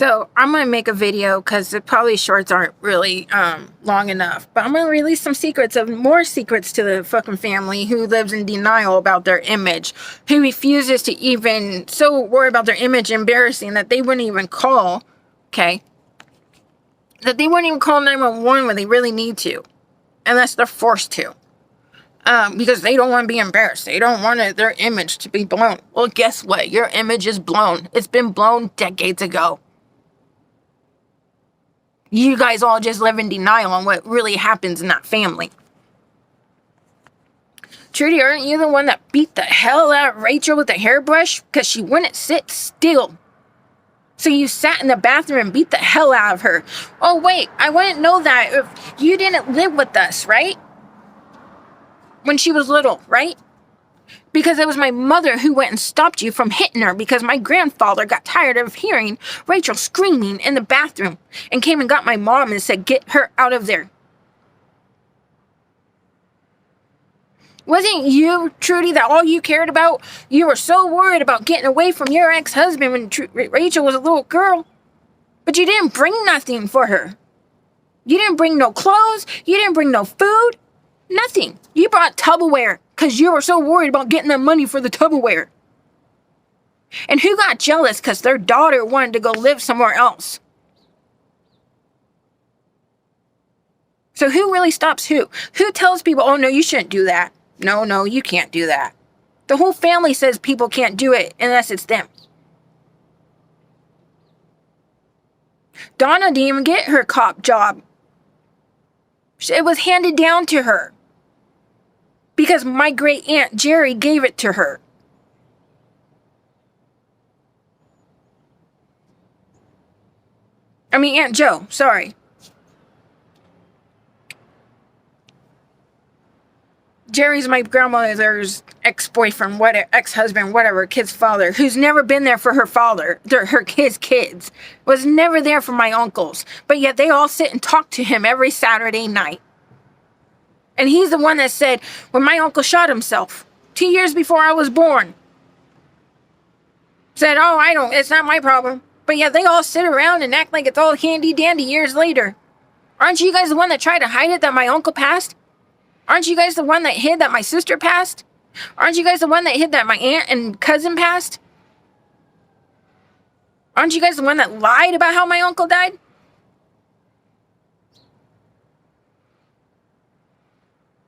So I'm going to make a video because probably shorts aren't really long enough. But I'm going to release some secrets of more secrets to the fucking family who lives in denial about their image. Who refuses to even so worry about their image embarrassing that they wouldn't even call. Okay. That they wouldn't even call 911 when they really need to. Unless they're forced to. Because they don't want to be embarrassed. They don't want their image to be blown. Well, guess what? Your image is blown. It's been blown decades ago. You guys all just live in denial on what really happens in that family. Trudy, aren't you the one that beat the hell out of Rachel with a hairbrush? Because she wouldn't sit still. So you sat in the bathroom and beat the hell out of her. Oh, wait, I wouldn't know that if you didn't live with us, right? When she was little, right? Because it was my mother who went and stopped you from hitting her because my grandfather got tired of hearing Rachel screaming in the bathroom and came and got my mom and said, get her out of there. Wasn't you, Trudy, that all you cared about? You were so worried about getting away from your ex-husband when Rachel was a little girl. But you didn't bring nothing for her. You didn't bring no clothes. You didn't bring no food. Nothing. You brought Tupperware because you were so worried about getting the money for the Tupperware. And who got jealous because their daughter wanted to go live somewhere else? So who really stops who? Who tells people, oh, no, you shouldn't do that? No, you can't do that. The whole family says people can't do it unless it's them. Donna didn't even get her cop job. It was handed down to her. Because my great aunt Jerry gave it to her. I mean, Aunt Joe, sorry. Jerry's my grandmother's ex-boyfriend, ex-husband, whatever, kid's father, who's never been there for her father, his kids, was never there for my uncles, but yet they all sit and talk to him every Saturday night. And he's the one that said, when my uncle shot himself, 2 years before I was born, said, oh, it's not my problem. But yet they all sit around and act like it's all handy-dandy years later. Aren't you guys the one that tried to hide it that my uncle passed? Aren't you guys the one that hid that my sister passed? Aren't you guys the one that hid that my aunt and cousin passed? Aren't you guys the one that lied about how my uncle died?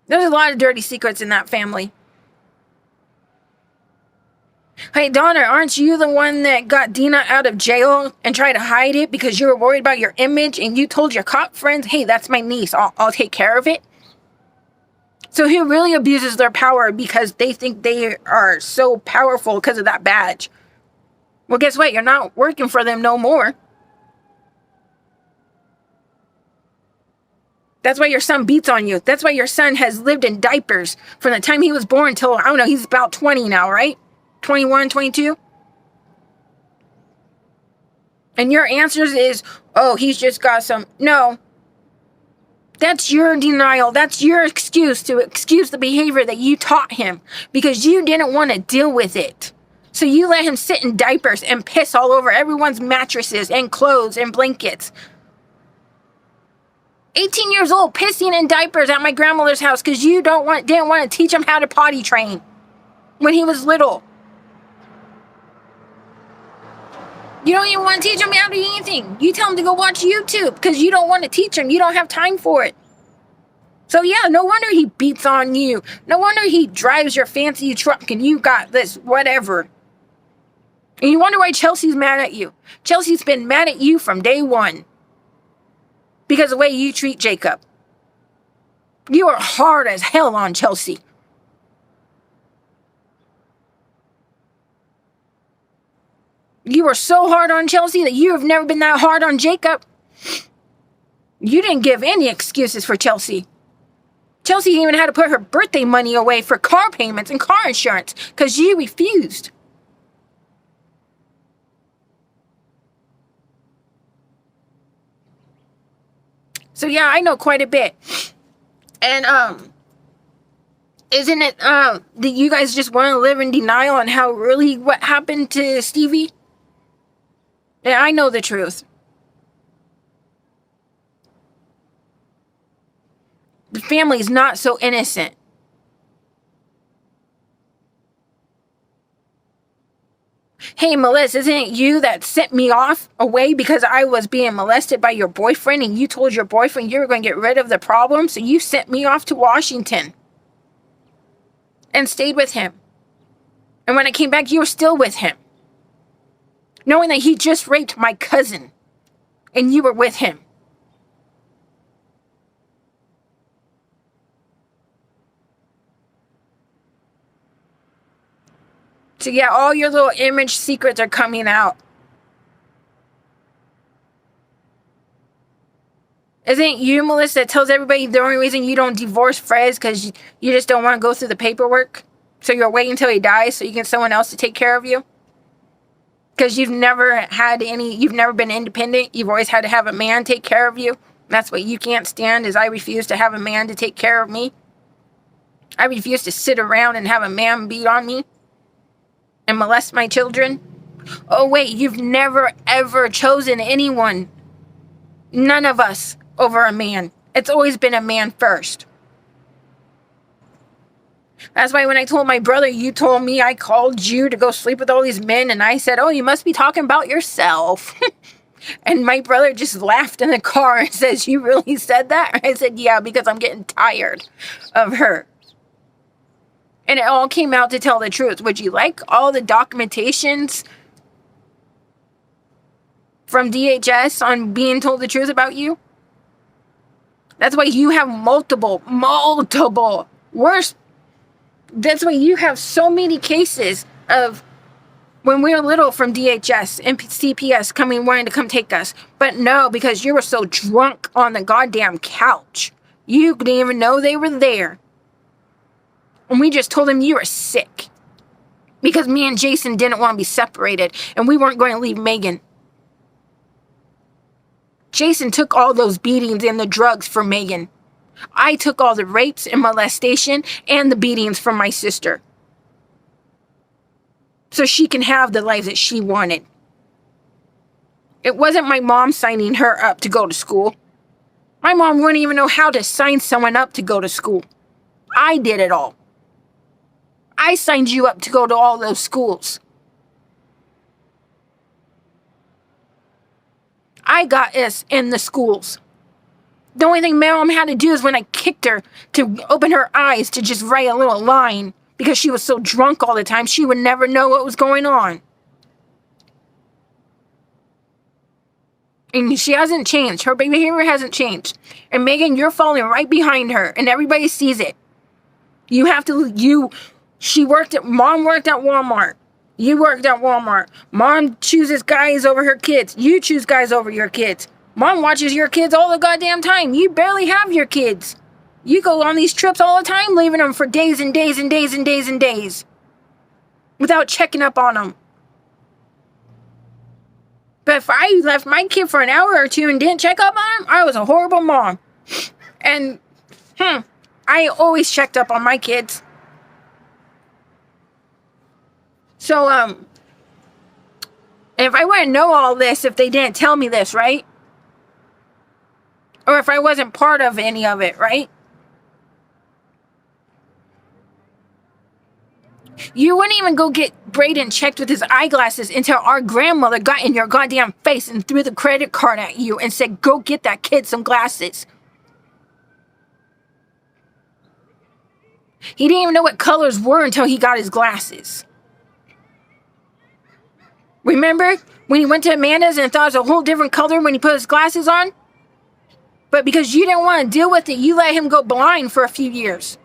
There's a lot of dirty secrets in that family. Hey, Donna, aren't you the one that got Dina out of jail and tried to hide it because you were worried about your image and you told your cop friends, hey, that's my niece, I'll take care of it? So who really abuses their power because they think they are so powerful because of that badge? Well, guess what? You're not working for them no more. That's why your son beats on you. That's why your son has lived in diapers from the time he was born till, I don't know, he's about 20 now, right? 21, 22? And your answers is, oh, he's just got some. No. That's your denial. That's your excuse to excuse the behavior that you taught him because you didn't want to deal with it. So you let him sit in diapers and piss all over everyone's mattresses and clothes and blankets. 18 years old, pissing in diapers at my grandmother's house because you didn't want to teach him how to potty train when he was little. You don't even want to teach him how to do anything. You tell him to go watch YouTube because you don't want to teach him. You don't have time for it. So yeah, no wonder he beats on you. No wonder he drives your fancy truck and you got this whatever. And you wonder why Chelsea's mad at you. Chelsea's been mad at you from day one. Because of the way you treat Jacob. You are hard as hell on Chelsea. You were so hard on Chelsea that you have never been that hard on Jacob. You didn't give any excuses for Chelsea. Chelsea even had to put her birthday money away for car payments and car insurance because you refused. So yeah, I know quite a bit. And isn't it that you guys just want to live in denial on how really what happened to Stevie? And I know the truth. The family's not so innocent. Hey, Melissa, isn't it you that sent me off away because I was being molested by your boyfriend and you told your boyfriend you were going to get rid of the problem, so you sent me off to Washington and stayed with him. And when I came back, you were still with him, knowing that he just raped my cousin and you were with him. So yeah, all your little image secrets are coming out. Isn't it you, Melissa, that tells everybody the only reason you don't divorce Fred is because you just don't want to go through the paperwork? So you're waiting until he dies so you get someone else to take care of you? Because you've never been independent. You've always had to have a man take care of you. That's what you can't stand, is I refuse to have a man to take care of me. I refuse to sit around and have a man beat on me and molest my children. Oh wait, you've never ever chosen anyone, none of us, over a man. It's always been a man first. That's why when I told my brother, you told me I called you to go sleep with all these men, and I said, oh, you must be talking about yourself. And my brother just laughed in the car and says, you really said that? I said, yeah, because I'm getting tired of her. And it all came out to tell the truth. Would you like all the documentations from DHS on being told the truth about you? That's why you have multiple worse. That's why you have so many cases of when we were little from DHS and CPS wanting to come take us. But no, because you were so drunk on the goddamn couch. You didn't even know they were there. And we just told them you were sick. Because me and Jason didn't want to be separated. And we weren't going to leave Megan. Jason took all those beatings and the drugs for Megan. I took all the rapes and molestation and the beatings from my sister. So she can have the life that she wanted. It wasn't my mom signing her up to go to school. My mom wouldn't even know how to sign someone up to go to school. I did it all. I signed you up to go to all those schools. I got us in the schools. The only thing Mom had to do is when I kicked her to open her eyes to just write a little line because she was so drunk all the time, she would never know what was going on. And she hasn't changed. Her behavior hasn't changed. And Megan, you're falling right behind her, and everybody sees it. Mom worked at Walmart. You worked at Walmart. Mom chooses guys over her kids. You choose guys over your kids. Mom watches your kids all the goddamn time. You barely have your kids. You go on these trips all the time, leaving them for days and days and days and days and days. Without checking up on them. But if I left my kid for an hour or two and didn't check up on him, I was a horrible mom. And, I always checked up on my kids. So, if I wouldn't know all this if they didn't tell me this, right? Or if I wasn't part of any of it, right? You wouldn't even go get Braden checked with his eyeglasses until our grandmother got in your goddamn face and threw the credit card at you and said, go get that kid some glasses. He didn't even know what colors were until he got his glasses. Remember when he went to Amanda's and thought it was a whole different color when he put his glasses on? But because you didn't want to deal with it, you let him go blind for a few years.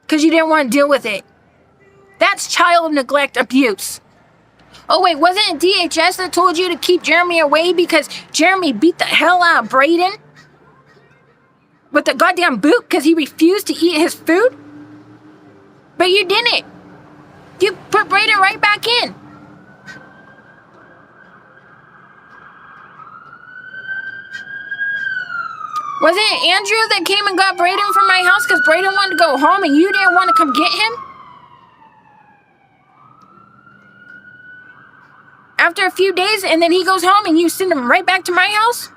Because you didn't want to deal with it. That's child neglect abuse. Oh wait, wasn't it DHS that told you to keep Jeremy away because Jeremy beat the hell out of Braden? With the goddamn boot because he refused to eat his food? But you didn't. You put Braden right back in. Wasn't it Andrew that came and got Braden from my house because Braden wanted to go home and you didn't want to come get him? after a few days, and then he goes home and you send him right back to my house?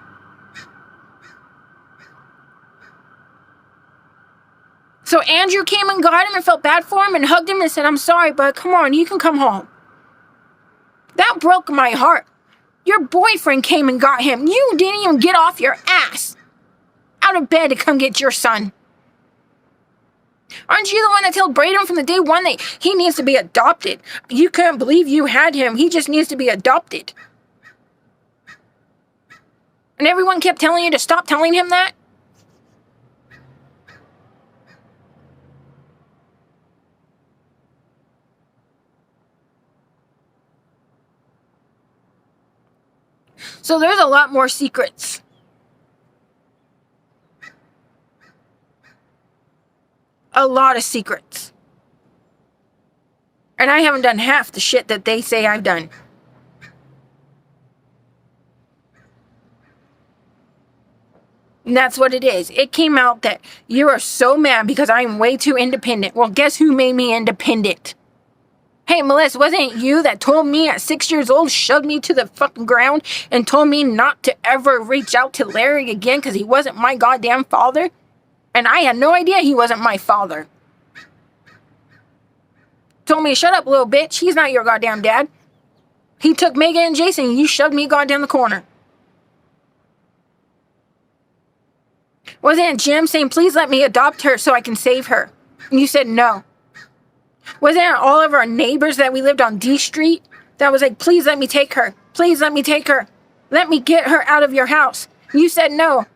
So Andrew came and got him and felt bad for him and hugged him and said, I'm sorry, but come on, you can come home. That broke my heart. Your boyfriend came and got him. You didn't even get off your ass out of bed to come get your son. Aren't you the one that told Braden from the day one that he needs to be adopted? You couldn't believe you had him. He just needs to be adopted. And everyone kept telling you to stop telling him that? So there's a lot more secrets. A lot of secrets. And I haven't done half the shit that they say I've done. And that's what it is. It came out that you are so mad because I'm way too independent. Well, guess who made me independent? Hey, Melissa, wasn't it you that told me at 6 years old, shoved me to the fucking ground and told me not to ever reach out to Larry again because he wasn't my goddamn father? And I had no idea he wasn't my father. Told me, shut up, little bitch. He's not your goddamn dad. He took Megan and Jason and you shoved me goddamn the corner. Wasn't it Jim saying, please let me adopt her so I can save her? And you said no. Wasn't it all of our neighbors that we lived on D Street that was like, please let me take her. Please let me take her. Let me get her out of your house. You said no.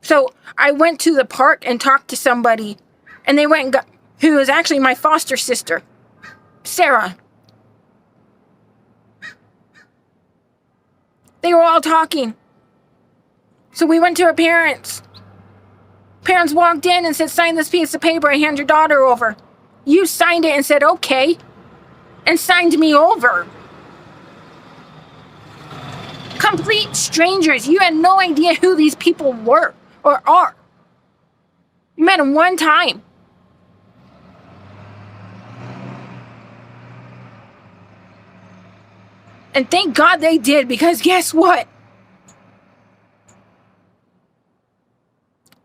So I went to the park and talked to somebody, and they went and got, who was actually my foster sister, Sarah. They were all talking. So we went to her parents. Parents walked in and said, sign this piece of paper and hand your daughter over. You signed it and said, okay, and signed me over. Complete strangers. You had no idea who these people were or are. You met them one time. And thank God they did, because guess what?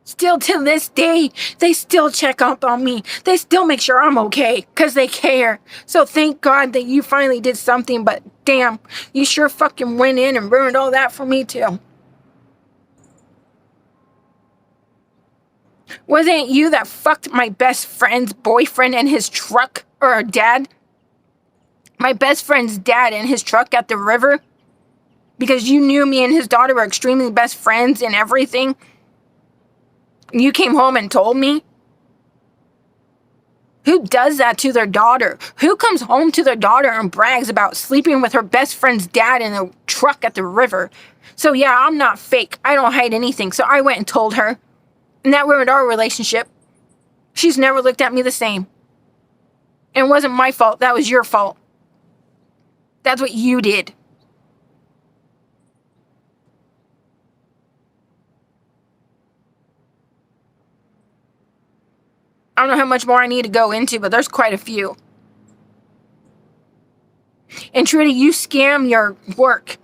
Still to this day, they still check up on me. They still make sure I'm okay because they care. So thank God that you finally did something, but damn, you sure fucking went in and ruined all that for me too. Wasn't it you that fucked my best friend's boyfriend and his truck, or dad? My best friend's dad and his truck at the river? Because you knew me and his daughter were extremely best friends and everything. You came home and told me? Who does that to their daughter? Who comes home to their daughter and brags about sleeping with her best friend's dad in a truck at the river? So yeah, I'm not fake. I don't hide anything. So I went and told her. And that ruined our relationship. She's never looked at me the same. And it wasn't my fault. That was your fault. That's what you did. I don't know how much more I need to go into, but there's quite a few. And Trudy, you scam your work.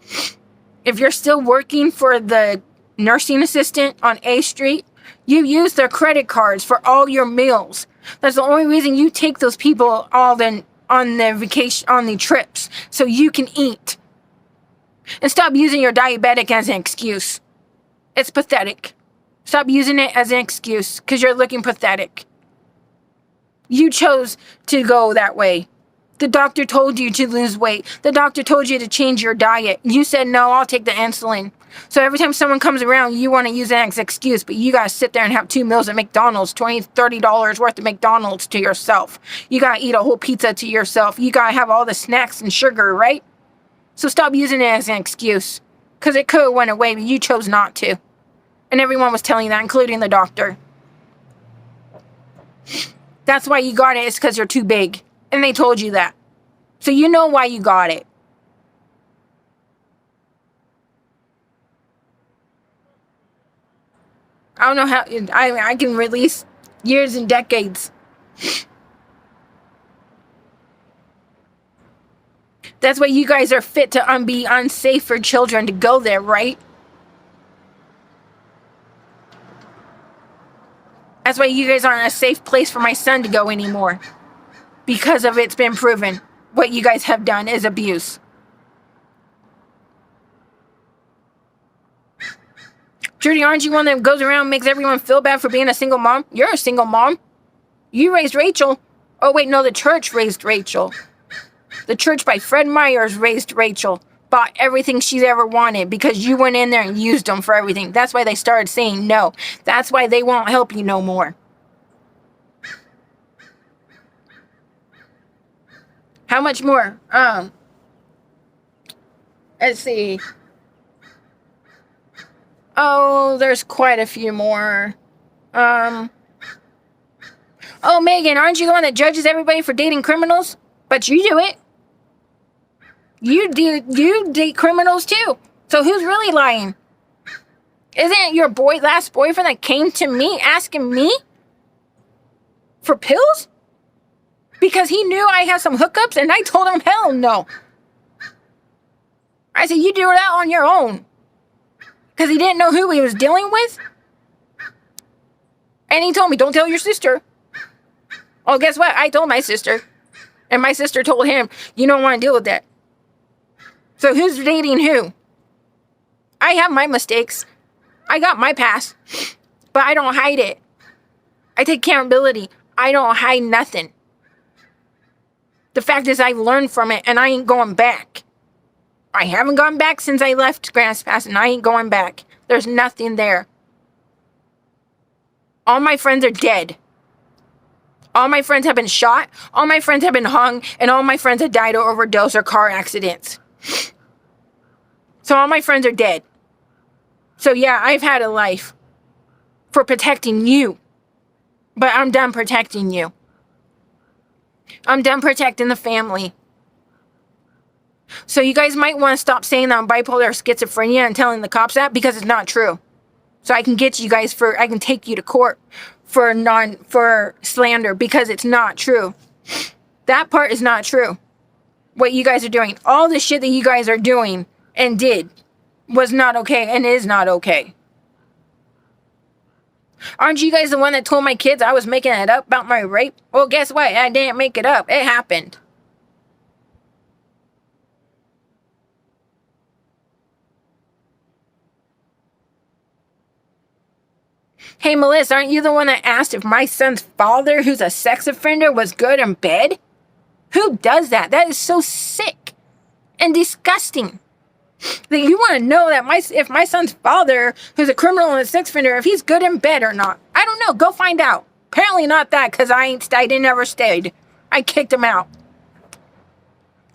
If you're still working for the nursing assistant on A Street, you use their credit cards for all your meals. That's the only reason you take those people all on the vacation, on the trips, so you can eat. And stop using your diabetic as an excuse. It's pathetic. Stop using it as an excuse, because you're looking pathetic. You chose to go that way. The doctor told you to lose weight. The doctor told you to change your diet. You said, no, I'll take the insulin. So every time someone comes around, you want to use that as an excuse, but you got to sit there and have 2 meals at McDonald's, $20, $30 worth of McDonald's to yourself. You got to eat a whole pizza to yourself. You got to have all the snacks and sugar, right? So stop using it as an excuse, because it could have went away, but you chose not to. And everyone was telling you that, including the doctor. That's why you got it. It's because you're too big. And they told you that. So you know why you got it. I don't know how... I can release years and decades. That's why you guys are fit to be unsafe for children to go there, right? That's why you guys aren't a safe place for my son to go anymore. Because of it's been proven. What you guys have done is abuse. Trudy, aren't you one that goes around and makes everyone feel bad for being a single mom? You're a single mom. You raised Rachel. Oh, wait, no, the church raised Rachel. The church by Fred Myers raised Rachel. Bought everything she's ever wanted because you went in there and used them for everything. That's why they started saying no. That's why they won't help you no more. How much more? Let's see. Oh, there's quite a few more. Oh, Megan, aren't you the one that judges everybody for dating criminals? But you do it. You date criminals too. So who's really lying? Isn't it your last boyfriend that came to me asking me for pills? Because he knew I had some hookups and I told him hell no. I said, you do that on your own. Because he didn't know who he was dealing with. And he told me, don't tell your sister. Oh, guess what? I told my sister. And my sister told him, you don't want to deal with that. So who's dating who? I have my mistakes. I got my past. But I don't hide it. I take accountability. I don't hide nothing. The fact is I learned from it and I ain't going back. I haven't gone back since I left Grants Pass and I ain't going back. There's nothing there. All my friends are dead. All my friends have been shot. All my friends have been hung. And all my friends have died of overdose or car accidents. So all my friends are dead. So yeah, I've had a life for protecting you. But I'm done protecting you. I'm done protecting the family. So you guys might want to stop saying that I'm bipolar or schizophrenia and telling the cops that because it's not true. So I can get you guys I can take you to court for slander because it's not true. That part is not true. What you guys are doing, all the shit that you guys are doing and did was not okay and is not okay. Aren't you guys the one that told my kids I was making it up about my rape? Well, guess what? I didn't make it up. It happened. Hey, Melissa, aren't you the one that asked if my son's father, who's a sex offender, was good in bed? Who does that? That is so sick and disgusting. That you want to know that if my son's father, who's a criminal and a sex offender, if he's good in bed or not. I don't know. Go find out. Apparently not that, because I didn't ever stayed. I kicked him out.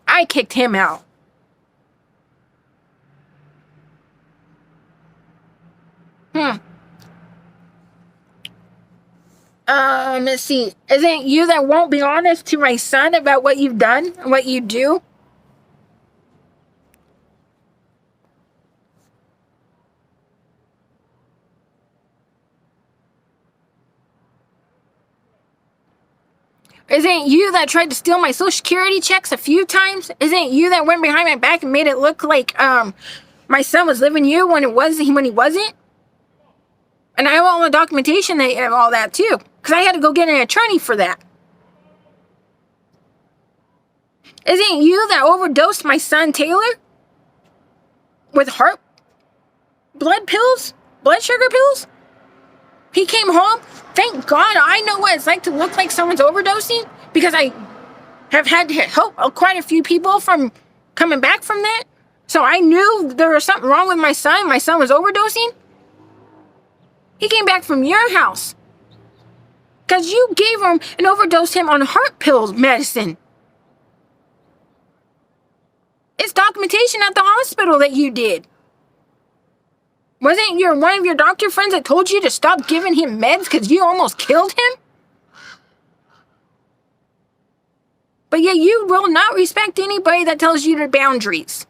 I kicked him out. Let's see. Isn't it you that won't be honest to my son about what you've done and what you do? Isn't it you that tried to steal my Social Security checks a few times? Isn't it you that went behind my back and made it look like my son was living you when he wasn't? And I have all the documentation and all that too. Because I had to go get an attorney for that. Isn't it you that overdosed my son Taylor? With blood sugar pills? He came home. Thank God I know what it's like to look like someone's overdosing. Because I have had to help quite a few people from coming back from that. So I knew there was something wrong with my son. My son was overdosing. He came back from your house. Because you gave him and overdosed him on heart pills medicine. It's documentation at the hospital that you did. Wasn't one of your doctor friends that told you to stop giving him meds because you almost killed him? But yet you will not respect anybody that tells you their boundaries.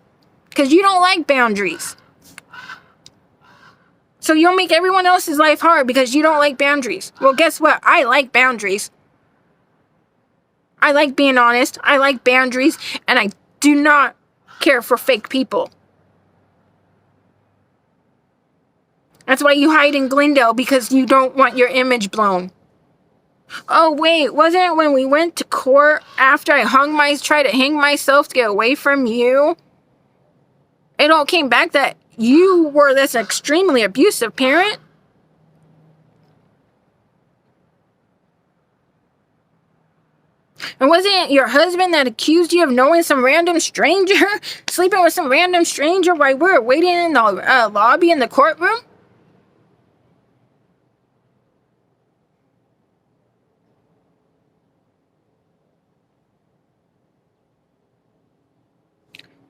Because you don't like boundaries. So you'll make everyone else's life hard because you don't like boundaries. Well, guess what? I like boundaries. I like being honest. I like boundaries. And I do not care for fake people. That's why you hide in Glendale, because you don't want your image blown. Oh wait, wasn't it when we went to court after I tried to hang myself to get away from you? It all came back that you were this extremely abusive parent? And wasn't it your husband that accused you of knowing some random stranger? Sleeping with some random stranger while we were waiting in the lobby in the courtroom?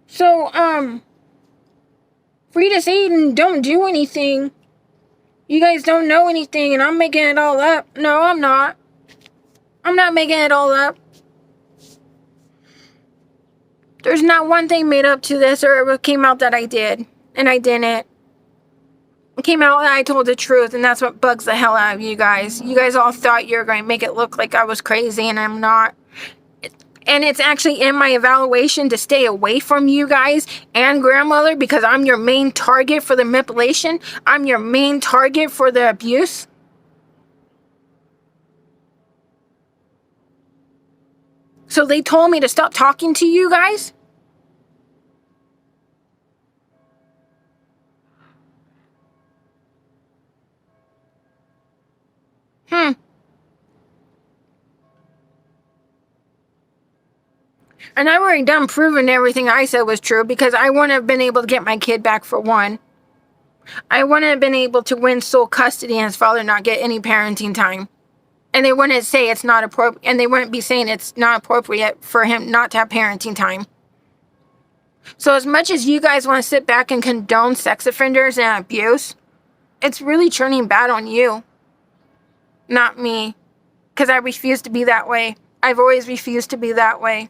So, Frida Satan don't do anything. You guys don't know anything, and I'm making it all up. No, I'm not. I'm not making it all up. There's not one thing made up to this, or it came out that I did, and I didn't. It came out that I told the truth, and that's what bugs the hell out of you guys. You guys all thought you were going to make it look like I was crazy, and I'm not. And it's actually in my evaluation to stay away from you guys and grandmother, because I'm your main target for the manipulation. I'm your main target for the abuse. So they told me to stop talking to you guys? And I've already done proving everything I said was true, because I wouldn't have been able to get my kid back, for one. I wouldn't have been able to win sole custody and his father not get any parenting time. And they wouldn't say it's not appropriate, and they wouldn't be saying it's not appropriate for him not to have parenting time. So as much as you guys want to sit back and condone sex offenders and abuse, it's really turning bad on you, not me. Because I refuse to be that way. I've always refused to be that way.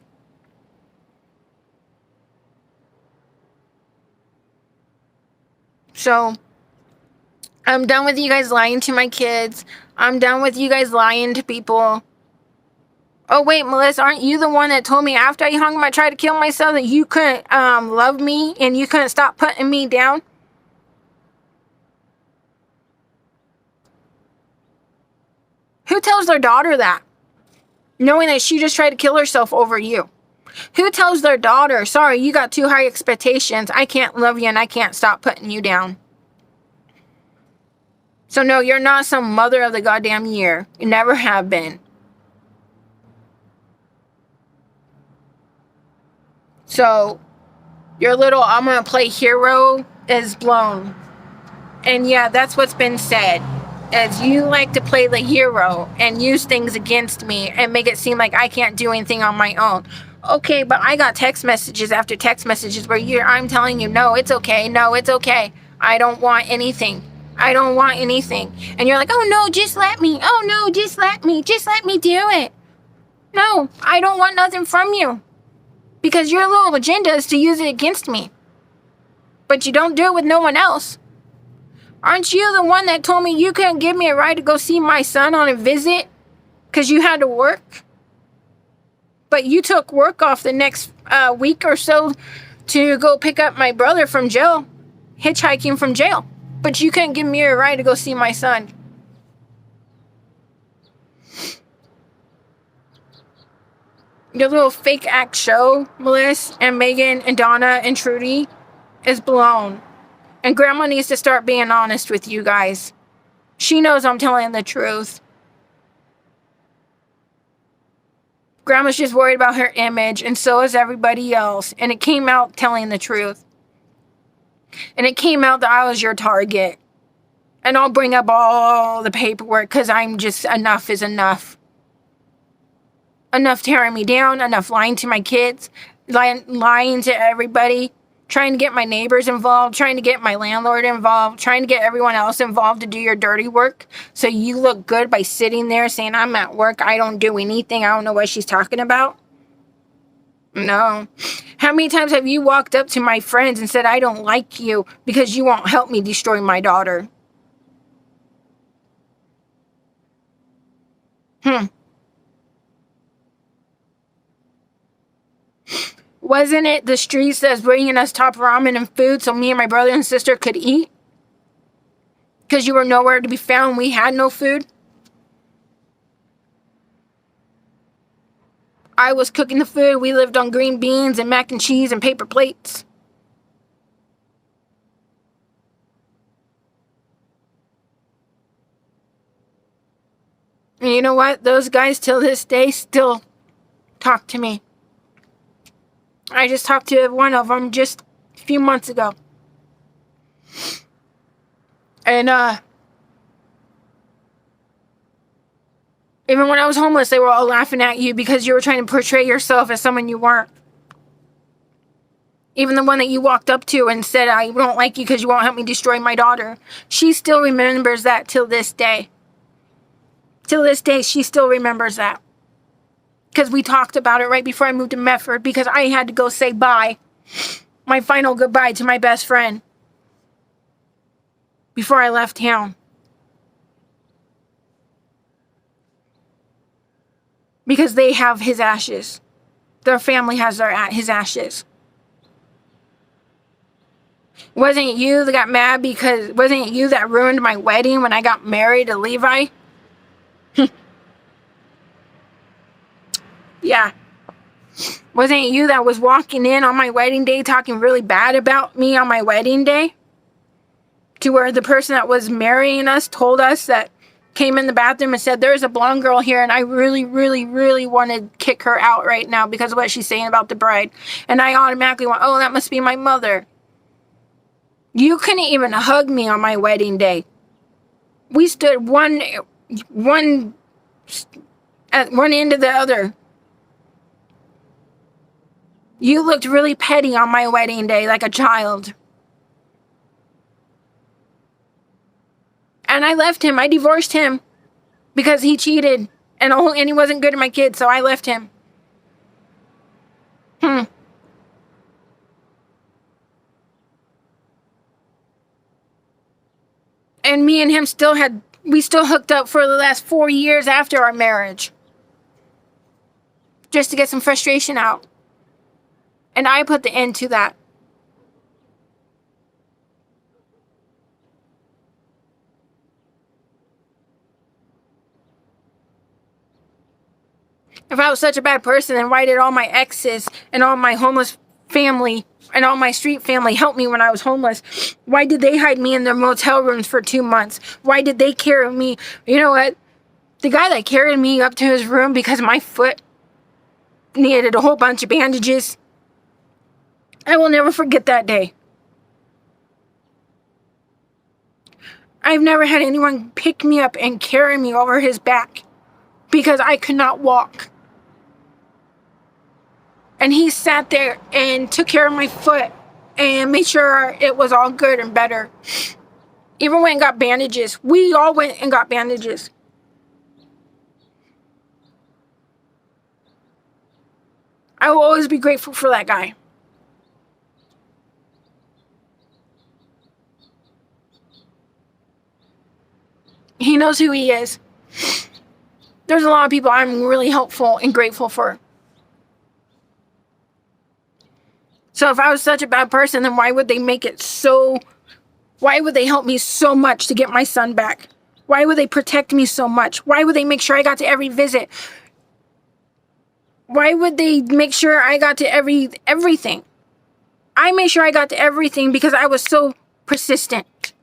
So, I'm done with you guys lying to my kids. I'm done with you guys lying to people. Oh wait, Melissa, aren't you the one that told me after I hung tried to kill myself that you couldn't love me and you couldn't stop putting me down? Who tells their daughter that? Knowing that she just tried to kill herself over you. Who tells their daughter, sorry, you got too high expectations, I can't love you and I can't stop putting you down? So no, you're not some mother of the goddamn year. You never have been. So, your little I'm gonna play hero is blown. And yeah, that's what's been said. As you like to play the hero and use things against me and make it seem like I can't do anything on my own. Okay, but I got text messages after text messages where I'm telling you, no, it's okay. No, it's okay. I don't want anything. I don't want anything. And you're like, oh no, just let me. Oh no, just let me. Just let me do it. No, I don't want nothing from you. Because your little agenda is to use it against me. But you don't do it with no one else. Aren't you the one that told me you couldn't give me a ride to go see my son on a visit? Because you had to work? But you took work off the next week or so to go pick up my brother from jail. Hitchhiking from jail. But you couldn't give me a ride to go see my son. Your little fake act show, Melissa and Megan and Donna and Trudy, is blown. And Grandma needs to start being honest with you guys. She knows I'm telling the truth. Grandma's just worried about her image, and so is everybody else. And it came out telling the truth. And it came out that I was your target. And I'll bring up all the paperwork, because I'm just, enough is enough. Enough tearing me down, enough lying to my kids, lying to everybody, trying to get my neighbors involved, trying to get my landlord involved, trying to get everyone else involved to do your dirty work. So you look good by sitting there saying, I'm at work, I don't do anything, I don't know what she's talking about. No. How many times have you walked up to my friends and said, I don't like you because you won't help me destroy my daughter? Wasn't it the streets that's bringing us top ramen and food so me and my brother and sister could eat? Because you were nowhere to be found. We had no food. I was cooking the food. We lived on green beans and mac and cheese and paper plates. And you know what? Those guys till this day still talk to me. I just talked to one of them just a few months ago. And even when I was homeless, they were all laughing at you because you were trying to portray yourself as someone you weren't. Even the one that you walked up to and said, I don't like you because you won't help me destroy my daughter. She still remembers that till this day. Till this day, she still remembers that. Because we talked about it right before I moved to Medford, because I had to go say bye. My final goodbye to my best friend. Before I left town. Because they have his ashes. Their family has his ashes. Wasn't it you that got mad because... Wasn't it you that ruined my wedding when I got married to Levi? Yeah. Wasn't it you that was walking in on my wedding day talking really bad about me on my wedding day? To where the person that was marrying us told us that... Came in the bathroom and said, there's a blonde girl here and I really, really, really want to kick her out right now because of what she's saying about the bride. And I automatically went, oh, that must be my mother. You couldn't even hug me on my wedding day. We stood one at one end of the other. You looked really petty on my wedding day, like a child. And I left him. I divorced him because he cheated and he wasn't good to my kids, so I left him. And me and him we still hooked up for the last 4 years after our marriage. Just to get some frustration out. And I put the end to that. If I was such a bad person, then why did all my exes and all my homeless family and all my street family help me when I was homeless? Why did they hide me in their motel rooms for 2 months? Why did they carry me? You know what? The guy that carried me up to his room because my foot needed a whole bunch of bandages. I will never forget that day. I've never had anyone pick me up and carry me over his back because I could not walk. And he sat there and took care of my foot and made sure it was all good and better. Even went and got bandages. We all went and got bandages. I will always be grateful for that guy. He knows who he is. There's a lot of people I'm really helpful and grateful for. So if I was such a bad person, then why would they make it so... Why would they help me so much to get my son back? Why would they protect me so much? Why would they make sure I got to every visit? Why would they make sure I got to everything? I made sure I got to everything because I was so persistent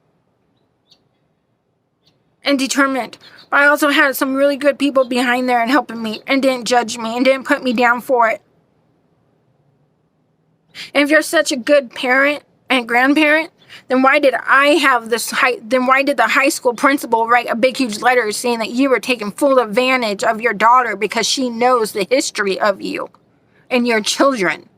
and determined. But I also had some really good people behind there and helping me and didn't judge me and didn't put me down for it. And if you're such a good parent and grandparent, then why did why did the high school principal write a big huge letter saying that you were taking full advantage of your daughter because she knows the history of you and your children?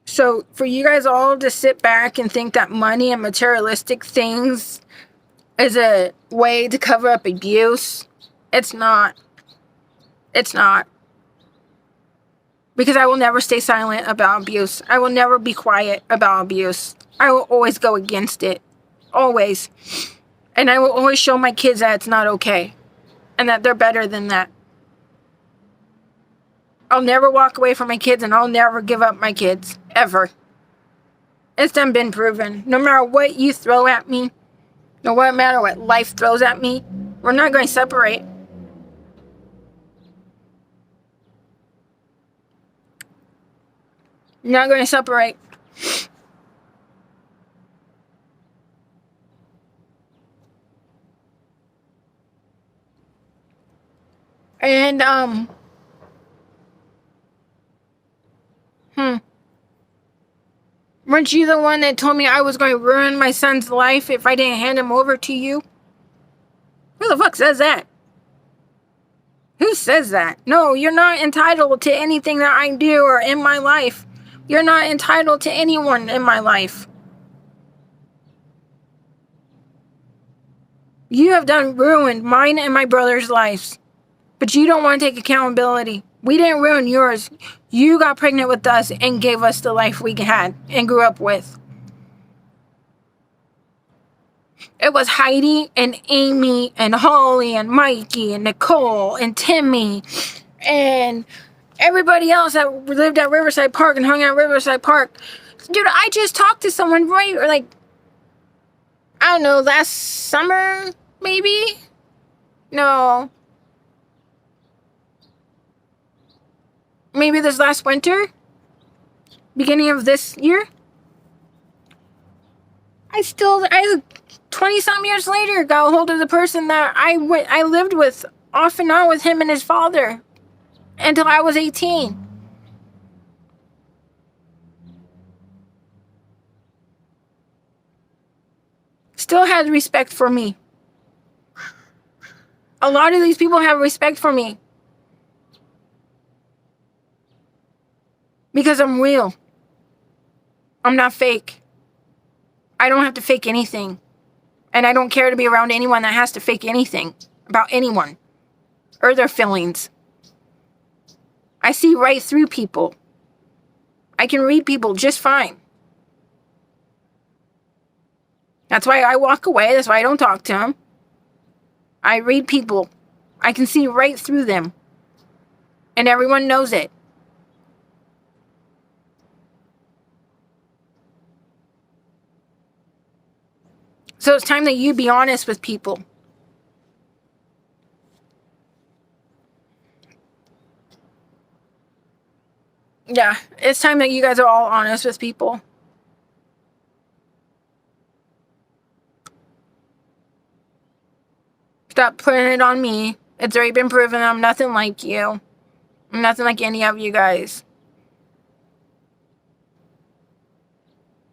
So for you guys all to sit back and think that money and materialistic things is a way to cover up abuse, it's not. It's not. Because I will never stay silent about abuse. I will never be quiet about abuse. I will always go against it. Always. And I will always show my kids that it's not okay. And that they're better than that. I'll never walk away from my kids, and I'll never give up my kids. Ever. It's done been proven. No matter what you throw at me, no matter what life throws at me, we're not going to separate. We're not going to separate. And, weren't you the one that told me I was going to ruin my son's life if I didn't hand him over to you? Who the fuck says that? Who says that? No, you're not entitled to anything that I do or in my life. You're not entitled to anyone in my life. You have done ruined mine and my brother's lives. But you don't want to take accountability. We didn't ruin yours. You got pregnant with us and gave us the life we had and grew up with. It was Heidi and Amy and Holly and Mikey and Nicole and Timmy and everybody else that lived at Riverside Park and hung out at Riverside Park. Dude, I just talked to someone I don't know, last summer, maybe? No. Maybe this last winter? Beginning of this year? I 20-something years later, got a hold of the person that I lived with, off and on with him and his father, until I was 18. Still had respect for me. A lot of these people have respect for me. Because I'm real. I'm not fake. I don't have to fake anything. And I don't care to be around anyone that has to fake anything about anyone or their feelings. I see right through people. I can read people just fine. That's why I walk away. That's why I don't talk to them. I read people. I can see right through them. And everyone knows it. So it's time that you be honest with people. Yeah, it's time that you guys are all honest with people. Stop putting it on me. It's already been proven I'm nothing like you. I'm nothing like any of you guys.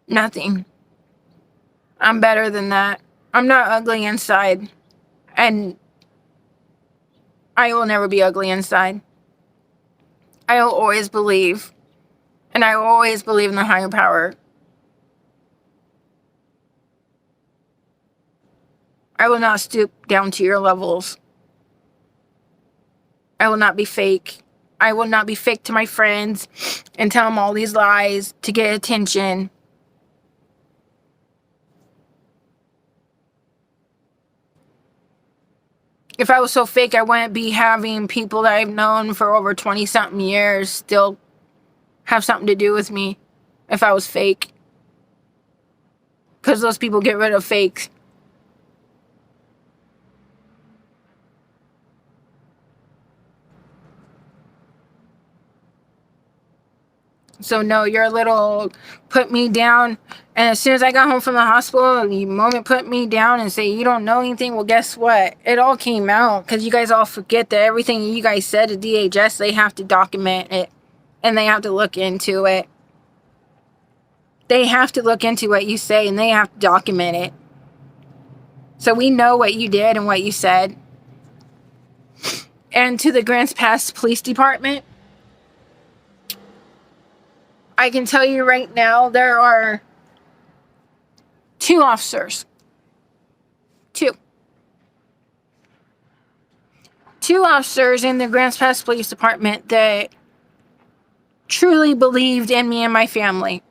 Nothing. I'm better than that. I'm not ugly inside. And I will never be ugly inside. I will always believe. And I will always believe in the higher power. I will not stoop down to your levels. I will not be fake. I will not be fake to my friends and tell them all these lies to get attention. If I was so fake, I wouldn't be having people that I've known for over 20-something years still have something to do with me if I was fake. Because those people get rid of fakes. So no, your little put me down. And as soon as I got home from the hospital, the moment put me down and say, you don't know anything. Well, guess what? It all came out because you guys all forget that everything you guys said to DHS, they have to document it. And they have to look into it. They have to look into what you say and they have to document it. So we know what you did and what you said. And to the Grants Pass Police Department, I can tell you right now, there are 2 officers. 2. 2 officers in the Grants Pass Police Department that truly believed in me and my family.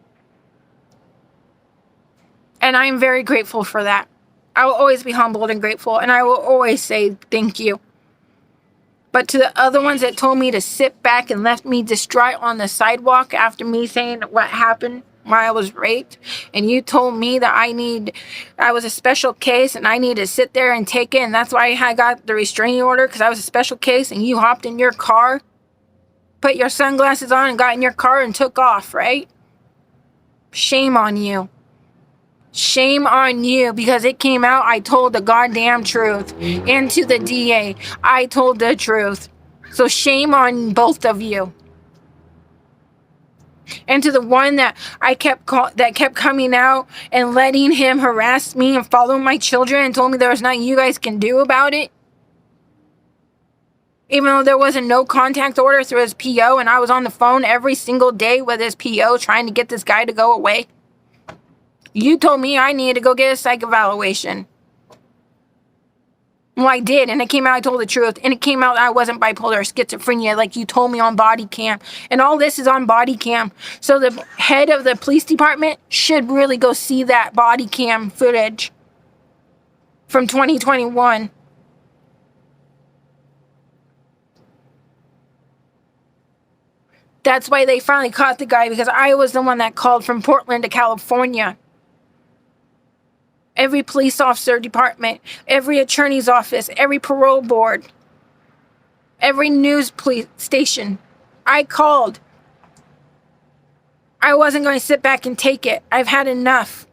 And I'm very grateful for that. I will always be humbled and grateful, and I will always say thank you. But to the other ones that told me to sit back and left me distraught on the sidewalk after me saying what happened while I was raped, and you told me that I was a special case and I need to sit there and take it, and that's why I got the restraining order, because I was a special case, and you hopped in your car, put your sunglasses on, and got in your car and took off, right? Shame on you. Shame on you, because it came out I told the goddamn truth. And to the DA, I told the truth. So shame on both of you. And to the one that kept coming out and letting him harass me and follow my children and told me there was nothing you guys can do about it. Even though there was a no contact order through his PO, and I was on the phone every single day with his PO trying to get this guy to go away. You told me I needed to go get a psych evaluation. Well, I did, and it came out I told the truth, and it came out I wasn't bipolar or schizophrenia like you told me on body cam. And all this is on body cam. So the head of the police department should really go see that body cam footage from 2021. That's why they finally caught the guy, because I was the one that called from Portland to California. Every police officer department, every attorney's office, every parole board, every news station, I called. I wasn't going to sit back and take it. I've had enough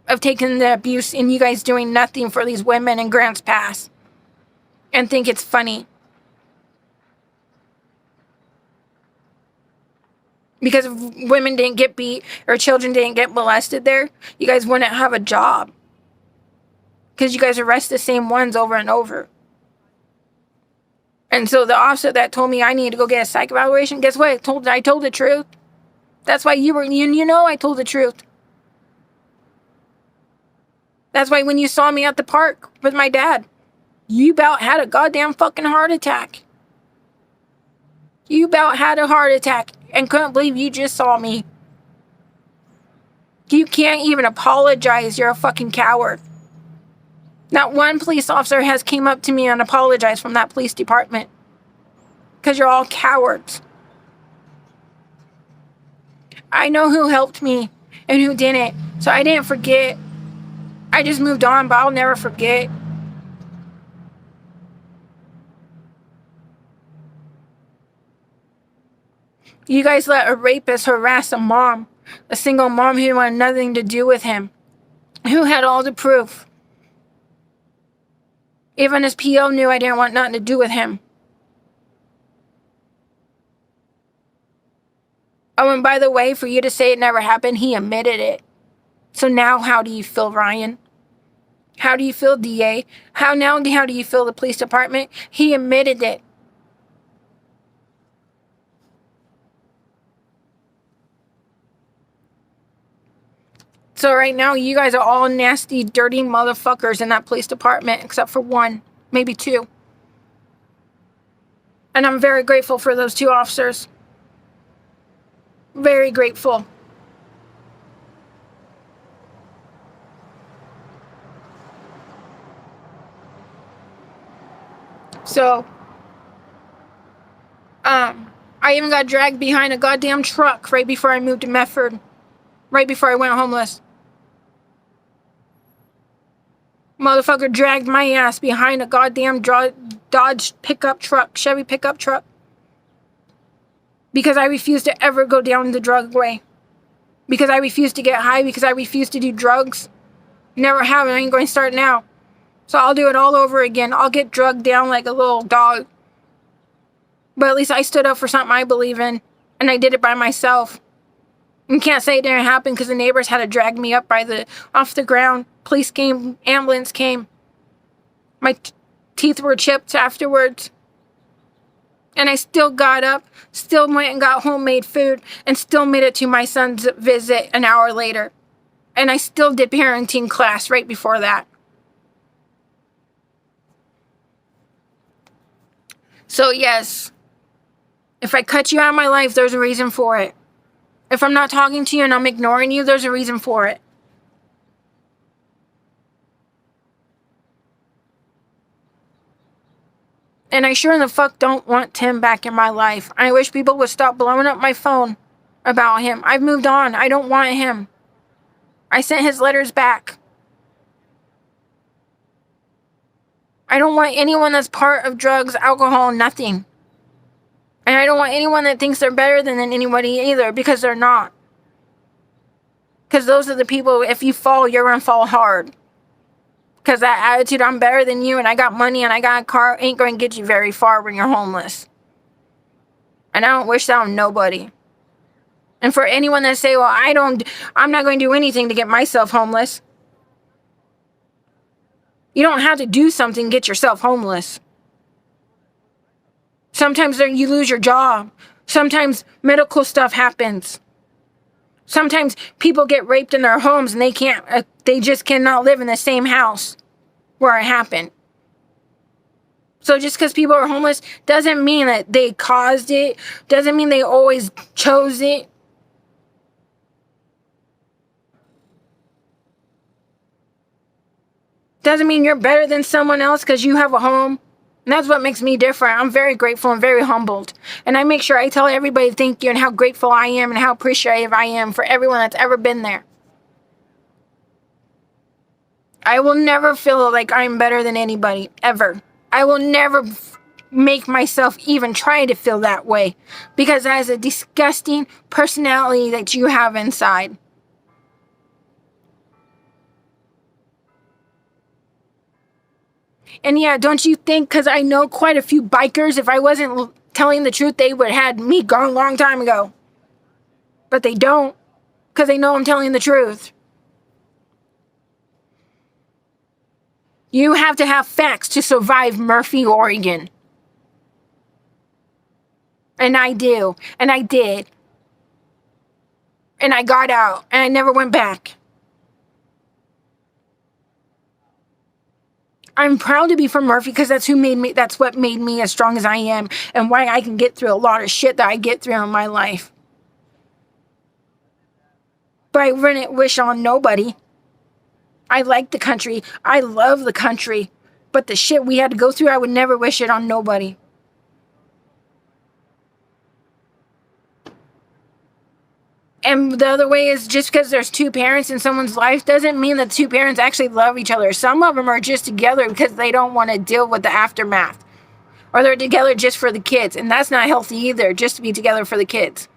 of taking the abuse and you guys doing nothing for these women in Grants Pass and think it's funny. Because if women didn't get beat or children didn't get molested there, you guys wouldn't have a job. Because you guys arrest the same ones over and over. And so the officer that told me I needed to go get a psych evaluation, guess what? I told the truth. That's why you know I told the truth. That's why when you saw me at the park with my dad, you about had a goddamn fucking heart attack. You about had a heart attack and couldn't believe you just saw me. You can't even apologize. You're a fucking coward. Not one police officer has came up to me and apologized from that police department. Because you're all cowards. I know who helped me and who didn't. So I didn't forget. I just moved on, but I'll never forget. You guys let a rapist harass a mom. A single mom who wanted nothing to do with him. Who had all the proof. Even his PO knew I didn't want nothing to do with him. Oh, and by the way, for you to say it never happened, he admitted it. So now how do you feel, Ryan? How do you feel, DA? How do you feel, the police department? He admitted it. So right now, you guys are all nasty, dirty motherfuckers in that police department, except for one, maybe two. And I'm very grateful for those two officers. Very grateful. So, I even got dragged behind a goddamn truck right before I moved to Medford. Right before I went homeless. Motherfucker dragged my ass behind a goddamn Dodge pickup truck, Chevy pickup truck. Because I refused to ever go down the drug way. Because I refused to get high, because I refused to do drugs. Never have, and I ain't going to start now. So I'll do it all over again. I'll get drugged down like a little dog. But at least I stood up for something I believe in. And I did it by myself. You can't say it didn't happen because the neighbors had to drag me up off the ground. Police came, ambulance came. My teeth were chipped afterwards. And I still got up, still went and got homemade food, and still made it to my son's visit an hour later. And I still did parenting class right before that. So yes, If I cut you out of my life, there's a reason for it. If I'm not talking to you and I'm ignoring you, there's a reason for it. And I sure in the fuck don't want Tim back in my life. I wish people would stop blowing up my phone about him. I've moved on. I don't want him. I sent his letters back. I don't want anyone that's part of drugs, alcohol, nothing. And I don't want anyone that thinks they're better than anybody either, because they're not. Because those are the people, if you fall, you're going to fall hard. Because that attitude, I'm better than you and I got money and I got a car, ain't going to get you very far when you're homeless. And I don't wish that on nobody. And for anyone that say, well, I'm not going to do anything to get myself homeless. You don't have to do something to get yourself homeless. Sometimes you lose your job. Sometimes medical stuff happens. Sometimes people get raped in their homes and they just cannot live in the same house where it happened. So just because people are homeless doesn't mean that they caused it. Doesn't mean they always chose it. Doesn't mean you're better than someone else because you have a home. And that's what makes me different. I'm very grateful and very humbled. And I make sure I tell everybody thank you and how grateful I am and how appreciative I am for everyone that's ever been there. I will never feel like I'm better than anybody, ever. I will never make myself even try to feel that way. Because that is a disgusting personality that you have inside. And yeah, don't you think, because I know quite a few bikers, if I wasn't telling the truth, they would have had me gone a long time ago. But they don't, because they know I'm telling the truth. You have to have facts to survive Murphy, Oregon. And I do. And I did. And I got out. And I never went back. I'm proud to be from Murphy because that's what made me as strong as I am and why I can get through a lot of shit that I get through in my life. But I wouldn't wish on nobody. I like the country. I love the country. But the shit we had to go through, I would never wish it on nobody. And the other way is just because there's two parents in someone's life doesn't mean that two parents actually love each other. Some of them are just together because they don't want to deal with the aftermath. Or they're together just for the kids. And that's not healthy either, just to be together for the kids.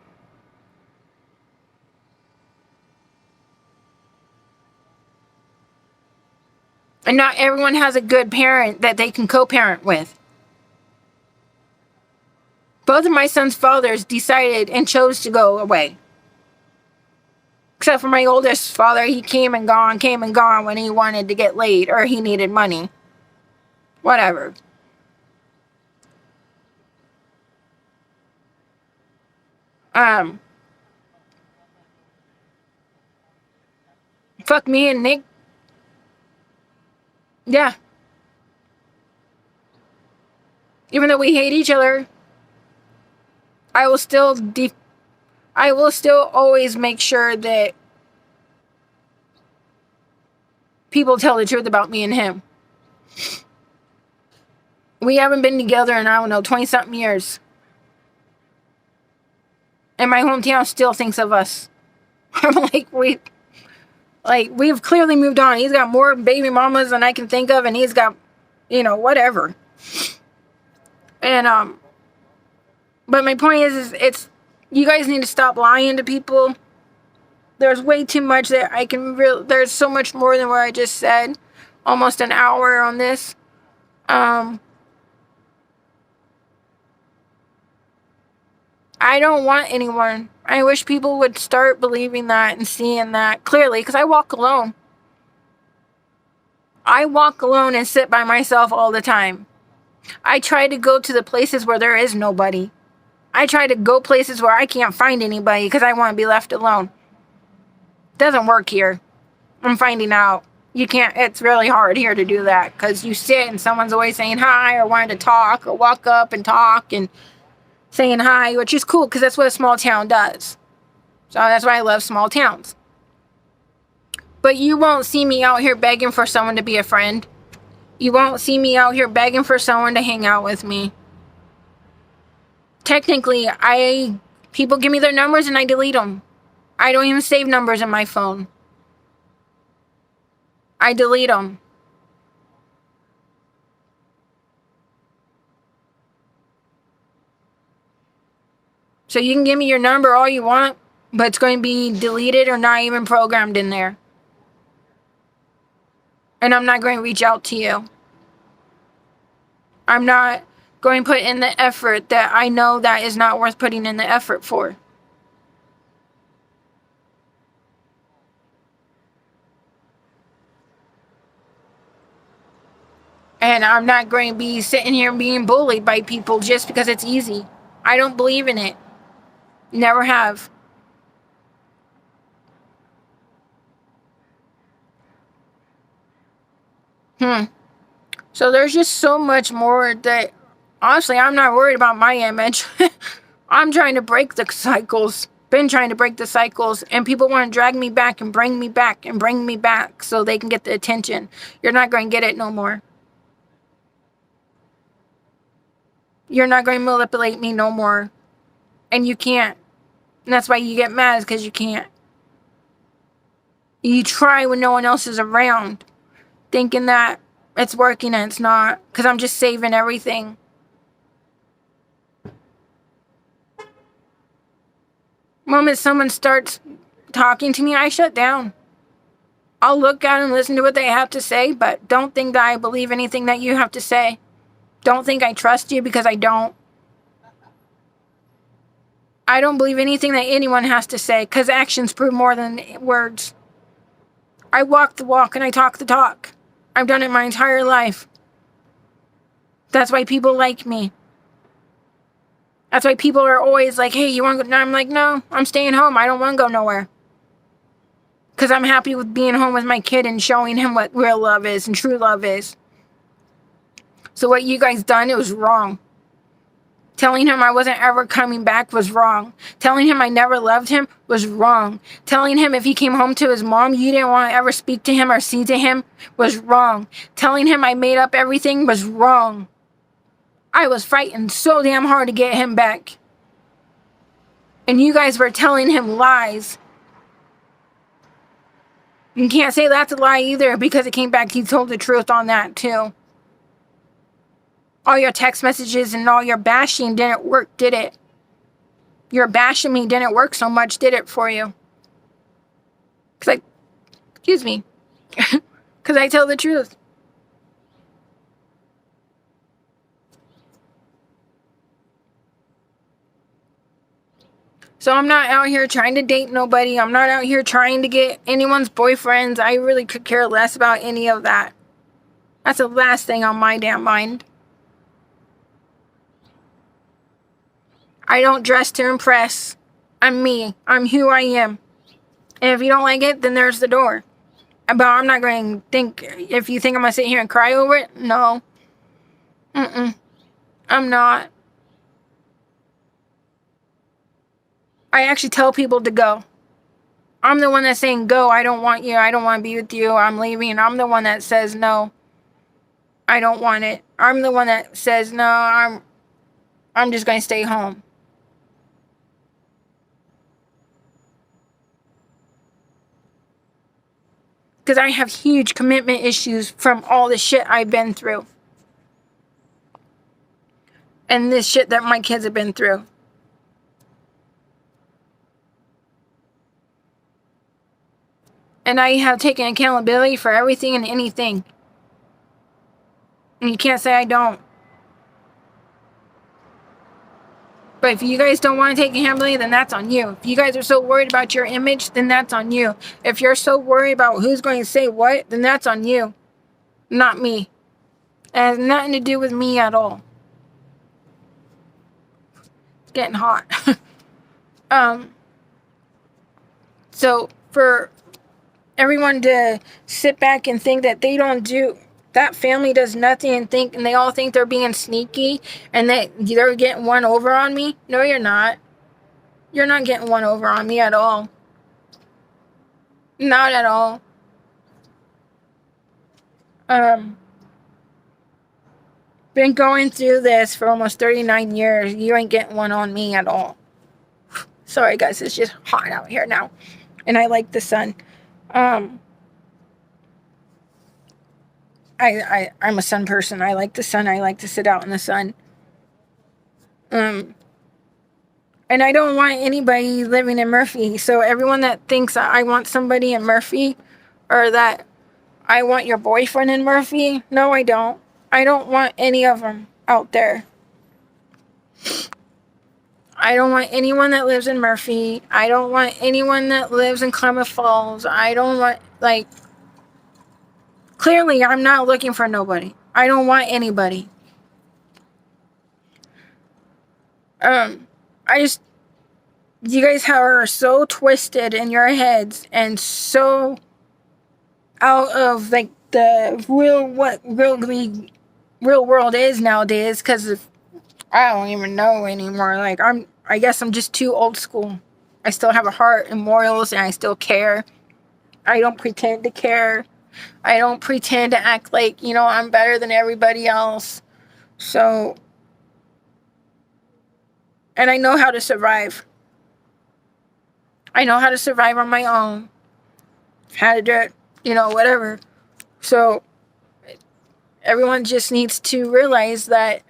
And not everyone has a good parent that they can co-parent with. Both of my son's fathers decided and chose to go away. Except for my oldest father, he came and gone when he wanted to get laid or he needed money. Whatever. Fuck me and Nick. Yeah. Even though we hate each other, I will still always make sure that people tell the truth about me and him. We haven't been together in, 20-something years. And my hometown still thinks of us. I'm we've clearly moved on. He's got more baby mamas than I can think of, and he's got, whatever. And, but my point is you guys need to stop lying to people. There's way too much that there's so much more than what I just said. Almost an hour on this. I don't want anyone. I wish people would start believing that and seeing that clearly, because I walk alone. I walk alone and sit by myself all the time. I try to go to the places where there is nobody. I try to go places where I can't find anybody because I want to be left alone. Doesn't work here. I'm finding out. You can't, it's really hard here to do that because you sit and someone's always saying hi or wanting to talk or walk up and talk, and saying hi, which is cool because that's what a small town does. So that's why I love small towns. But you won't see me out here begging for someone to be a friend. You won't see me out here begging for someone to hang out with me. Technically, people give me their numbers and I delete them. I don't even save numbers in my phone. I delete them. So you can give me your number all you want, but it's going to be deleted or not even programmed in there. And I'm not going to reach out to you. I'm not going to put in the effort that I know that is not worth putting in the effort for. And I'm not going to be sitting here being bullied by people just because it's easy. I don't believe in it. Never have. So there's just so much more that, honestly, I'm not worried about my image. I'm trying to break the cycles. Been trying to break the cycles. And people want to drag me back and bring me back and bring me back so they can get the attention. You're not going to get it no more. You're not going to manipulate me no more. And you can't. And that's why you get mad, is because you can't. You try when no one else is around, thinking that it's working and it's not, because I'm just saving everything. The moment someone starts talking to me, I shut down. I'll look at and listen to what they have to say, but don't think that I believe anything that you have to say. Don't think I trust you, because I don't. I don't believe anything that anyone has to say, because actions prove more than words. I walk the walk and I talk the talk. I've done it my entire life. That's why people like me. That's why people are always like, hey, you want to go? And I'm like, no, I'm staying home. I don't want to go nowhere. Because I'm happy with being home with my kid and showing him what real love is and true love is. So what you guys done, it was wrong. Telling him I wasn't ever coming back was wrong. Telling him I never loved him was wrong. Telling him if he came home to his mom, you didn't want to ever speak to him or see to him was wrong. Telling him I made up everything was wrong. I was fighting so damn hard to get him back. And you guys were telling him lies. You can't say that's a lie either, because it came back, he told the truth on that too. All your text messages and all your bashing didn't work, did it? Your bashing me didn't work so much, did it, for you? Excuse me. Because I tell the truth. So I'm not out here trying to date nobody. I'm not out here trying to get anyone's boyfriends. I really could care less about any of that. That's the last thing on my damn mind. I don't dress to impress. I'm me. I'm who I am. And if you don't like it, then there's the door. But I'm not going to think, if you think I'm going to sit here and cry over it, no. I'm not. I actually tell people to go. I'm the one that's saying, go, I don't want you, I don't want to be with you, I'm leaving. I'm the one that says, no, I don't want it. I'm the one that says, no, I'm just going to stay home. Because I have huge commitment issues from all the shit I've been through. And this shit that my kids have been through. And I have taken accountability for everything and anything. And you can't say I don't. But if you guys don't want to take accountability, then that's on you. If you guys are so worried about your image, then that's on you. If you're so worried about who's going to say what, then that's on you. Not me. It has nothing to do with me at all. It's getting hot. So for everyone to sit back and think that they don't do that family does nothing and they all think they're being sneaky and that they're getting one over on me. No, you're not. You're not getting one over on me at all. Not at all. Been going through this for almost 39 years. You ain't getting one on me at all. Sorry, guys. It's just hot out here now. And I like the sun. I'm a sun person. I like the sun. I like to sit out in the sun. And I don't want anybody living in Murphy. So everyone that thinks I want somebody in Murphy, or that I want your boyfriend in Murphy, no, I don't. I don't want any of them out there. I don't want anyone that lives in Murphy. I don't want anyone that lives in Klamath Falls. I don't want, like, clearly I'm not looking for nobody. I don't want anybody. You guys are so twisted in your heads and so out of, like, the what real world is nowadays, because I don't even know anymore. Like, I guess I'm just too old school. I still have a heart and morals, and I still care. I don't pretend to care. I don't pretend to act like, I'm better than everybody else. So, and I know how to survive. I know how to survive on my own. How to do it, whatever. So, everyone just needs to realize that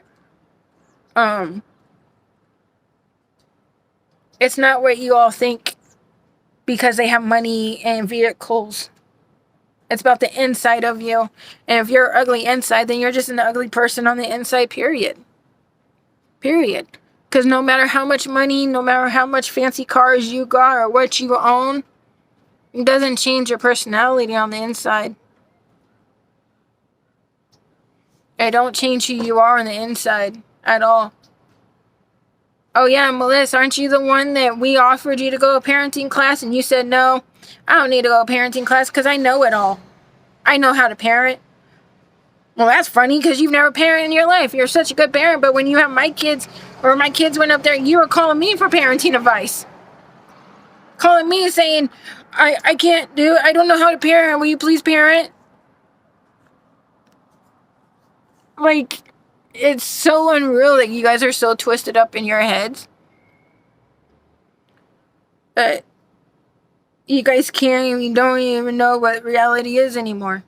it's not what you all think because they have money and vehicles. It's about the inside of you. And if you're ugly inside, then you're just an ugly person on the inside, period. Period. Because no matter how much money, no matter how much fancy cars you got or what you own, it doesn't change your personality on the inside. It don't change who you are on the inside at all. Oh yeah, Melissa, aren't you the one that we offered you to go to parenting class and you said no? I don't need to go to parenting class because I know it all. I know how to parent. Well, that's funny because you've never parented in your life. You're such a good parent, but when you have my kids, or my kids went up there, you were calling me for parenting advice. Calling me saying, I can't do it. I don't know how to parent. Will you please parent? Like, it's so unreal that you guys are so twisted up in your heads that you guys don't even know what reality is anymore.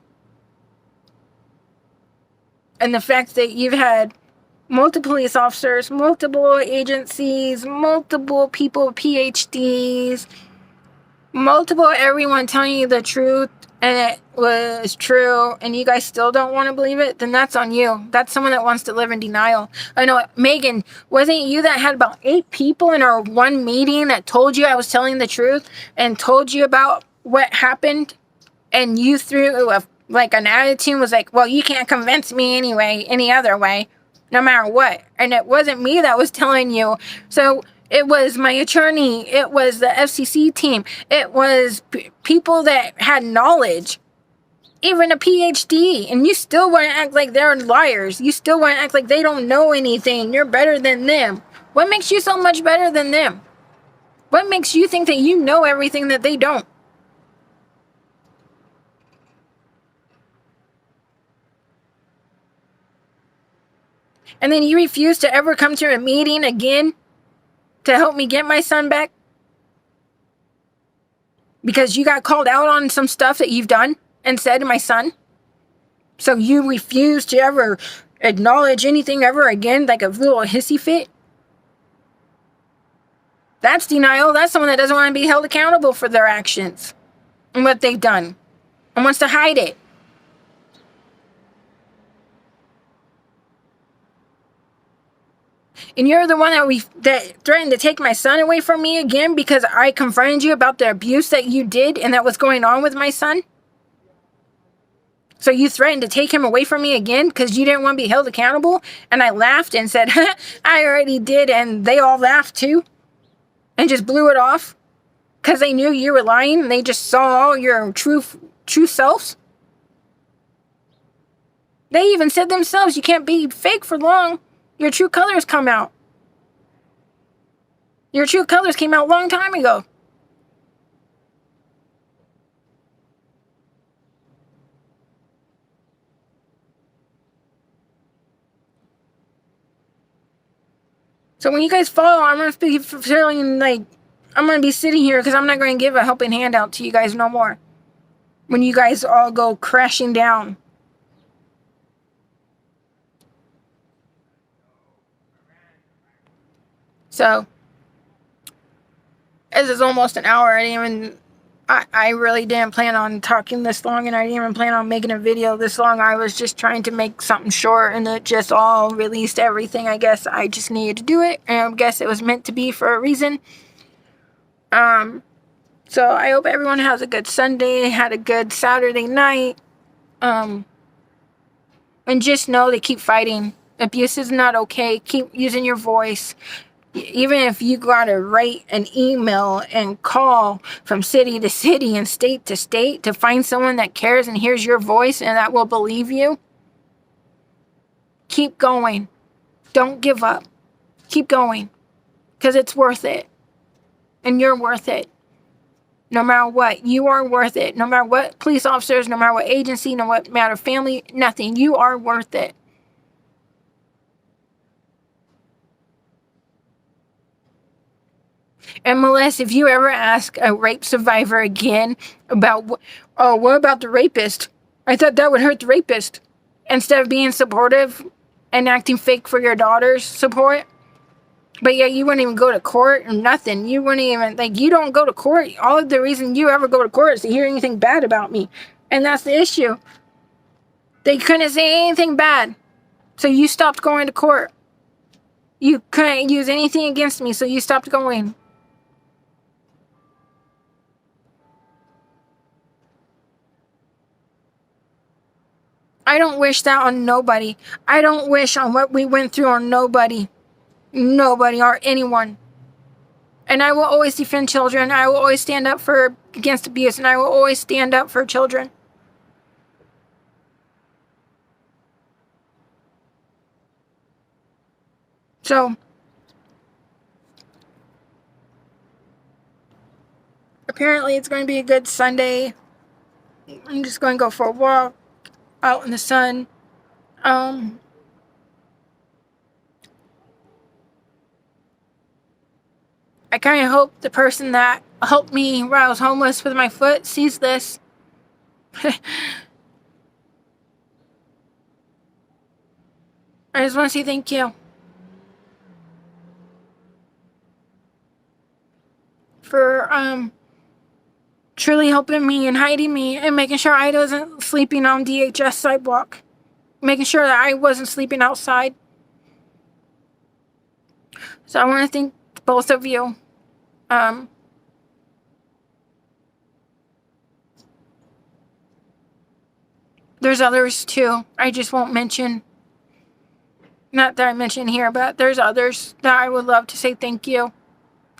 And the fact that you've had multiple police officers, multiple agencies, multiple people with PhDs, multiple everyone telling you the truth and it was true and you guys still don't want to believe it, then that's on you. That's someone that wants to live in denial. I know, Megan, wasn't it you that had about 8 people in our one meeting that told you I was telling the truth and told you about what happened, and you threw an attitude, was like, well, you can't convince me any other way, no matter what. And it wasn't me that was telling you. So it was my attorney. It was the FCC team. It was people that had knowledge, even a PhD. And you still want to act like they're liars. You still want to act like they don't know anything. You're better than them. What makes you so much better than them? What makes you think that you know everything that they don't? And then you refuse to ever come to a meeting again to help me get my son back? Because you got called out on some stuff that you've done and said to my son? So you refuse to ever acknowledge anything ever again, like a little hissy fit? That's denial. That's someone that doesn't want to be held accountable for their actions and what they've done and wants to hide it. And you're the one that threatened to take my son away from me again because I confronted you about the abuse that you did and that was going on with my son? So you threatened to take him away from me again because you didn't want to be held accountable? And I laughed and said, I already did, and they all laughed too? And just blew it off? Because they knew you were lying and they just saw all your true selves? They even said themselves, you can't be fake for long. Your true colors come out. Your true colors came out a long time ago. So when you guys fall, I'm going to be feeling like I'm going to be sitting here because I'm not going to give a helping hand out to you guys no more. When you guys all go crashing down. So, this is almost an hour. I really didn't plan on talking this long, and I didn't even plan on making a video this long. I was just trying to make something short, and it just all released everything. I guess I just needed to do it, and I guess it was meant to be for a reason. So I hope everyone has a good Sunday, had a good Saturday night. And just know to keep fighting. Abuse is not okay. Keep using your voice. Even if you gotta write an email and call from city to city and state to state to find someone that cares and hears your voice and that will believe you, keep going. Don't give up. Keep going. Because it's worth it. And you're worth it. No matter what, you are worth it. No matter what police officers, no matter what agency, no matter family, nothing. You are worth it. And Melissa, if you ever ask a rape survivor again about, oh, what about the rapist? I thought that would hurt the rapist. Instead of being supportive and acting fake for your daughter's support. But yeah, you wouldn't even go to court or nothing. You wouldn't even, like, you don't go to court. All of the reason you ever go to court is to hear anything bad about me. And that's the issue. They couldn't say anything bad. So you stopped going to court. You couldn't use anything against me, so you stopped going. I don't wish that on nobody. I don't wish on what we went through on nobody. Nobody or anyone. And I will always defend children. I will always stand up against abuse, and I will always stand up for children. So, apparently it's going to be a good Sunday. I'm just going to go for a walk out in the sun. I kind of hope the person that helped me when I was homeless with my foot sees this. I just want to say thank you for truly helping me and hiding me and making sure I wasn't sleeping on DHS sidewalk. Making sure that I wasn't sleeping outside. So I want to thank both of you. There's others too. I just won't mention. Not that I mention here, but there's others that I would love to say thank you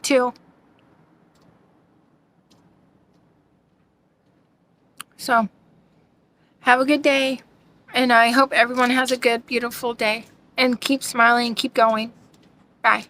to. So, have a good day. And I hope everyone has a good, beautiful day. And keep smiling and keep going. Bye.